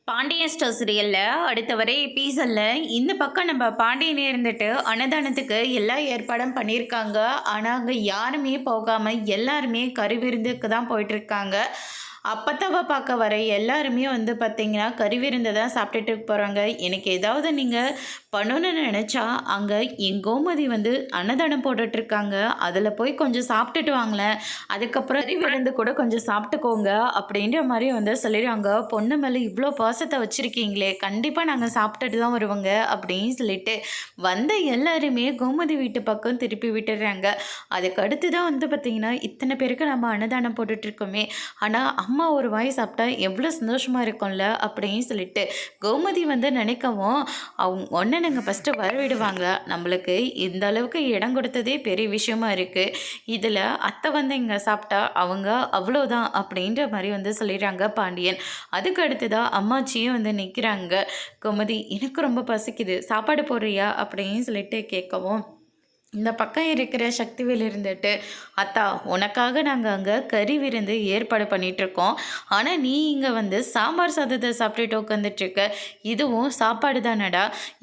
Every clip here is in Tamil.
பாண்டியன் ஸ்டோர் சீரியல்ல அடுத்த வர எபிசோட்ல இந்த பக்கம் நம்ம பாண்டியன் இருந்துட்டு அன்னதானத்துக்கு எல்லா ஏற்பாடும் பண்ணியிருக்காங்க. ஆனால் அங்கே யாருமே போகாமல் எல்லாருமே கருவிருந்துக்கு தான் போயிட்டுருக்காங்க. அப்பத்தாவை பார்க்க வர எல்லாருமே வந்து பார்த்திங்கன்னா கறி விருந்தை தான் சாப்பிட்டுட்டு போகிறாங்க. எனக்கு ஏதாவது நீங்கள் பண்ணணும்னு நினச்சா அங்கே என் கோமதி வந்து அன்னதானம் போட்டுட்ருக்காங்க, அதில் போய் கொஞ்சம் சாப்பிட்டுட்டு வாங்களேன், அதுக்கப்புறம் கறி விருந்து கூட கொஞ்சம் சாப்பிட்டுக்கோங்க அப்படின்ற மாதிரி வந்து சொல்லிடுறாங்க. பொண்ணு மேலே இவ்வளோ பாசத்தை வச்சுருக்கீங்களே, கண்டிப்பாக நாங்கள் சாப்பிட்டுட்டு தான் வருவோங்க அப்படின்னு சொல்லிட்டு வந்த எல்லாருமே கோமதி வீட்டு பக்கம் திருப்பி விட்டுடுறாங்க. அதுக்கு அடுத்து தான் வந்து பார்த்திங்கன்னா இத்தனை பேருக்கு நம்ம அன்னதானம் போட்டுட்ருக்கோமே, ஆனால் அம்மா ஒரு வாய் சாப்பிட்டா எவ்வளோ சந்தோஷமாக இருக்கும்ல அப்படின்னு சொல்லிட்டு கோமதி வந்து நினைக்கவும், அவங்க ஒன்று நாங்கள் ஃபஸ்ட்டு வரவிடுவாங்க, நம்மளுக்கு இந்த அளவுக்கு இடம் கொடுத்ததே பெரிய விஷயமா இருக்குது, இதில் அத்தை வந்து இங்கே சாப்பிட்டா அவங்க அவ்வளோதான் அப்படின்ற மாதிரி வந்து சொல்லிடுறாங்க பாண்டியன். அதுக்கு அடுத்ததாக அம்மாச்சியும் வந்து நிற்கிறாங்க. கோமதி, எனக்கு ரொம்ப பசிக்குது, சாப்பாடு போடுறியா அப்படின்னு சொல்லிட்டு கேட்கவும், இந்த பக்கம் இருக்கிற சக்திவேல் இருந்துட்டு, அத்தா உனக்காக நாங்கள் அங்கே கறி விருந்து ஏற்பாடு பண்ணிகிட்ருக்கோம், ஆனால் நீ இங்கே வந்து சாம்பார் சாதத்தை சாப்பிட்டுட்டு உட்காந்துட்ருக்க, இதுவும் சாப்பாடு தானடா,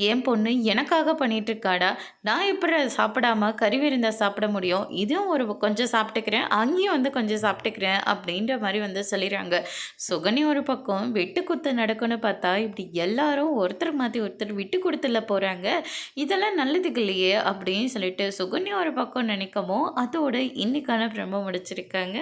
என் பொண்ணு எனக்காக பண்ணிகிட்ருக்காடா, நான் எப்படி அதை சாப்பிடாம கறி விருந்தை சாப்பிட முடியும், இதுவும் ஒரு கொஞ்சம் சாப்பிட்டுக்கிறேன், அங்கேயும் வந்து கொஞ்சம் சாப்பிட்டுக்கிறேன் அப்படின்ற மாதிரி வந்து சொல்லிடுறாங்க. சுகனி ஒரு பக்கம் விட்டு குத்து நடக்கும்னு பார்த்தா இப்படி எல்லாரும் ஒருத்தர் மாற்றி ஒருத்தர் விட்டு கொடுத்துல போகிறாங்க, இதெல்லாம் நல்லதுக்கு இல்லையே அப்படின்னு சொல்லிட்டு சுகன்யா ஒரு பக்கம் நினைக்கவும், அதோட இன்னைக்கான பிரம்ம முடிச்சிருக்காங்க.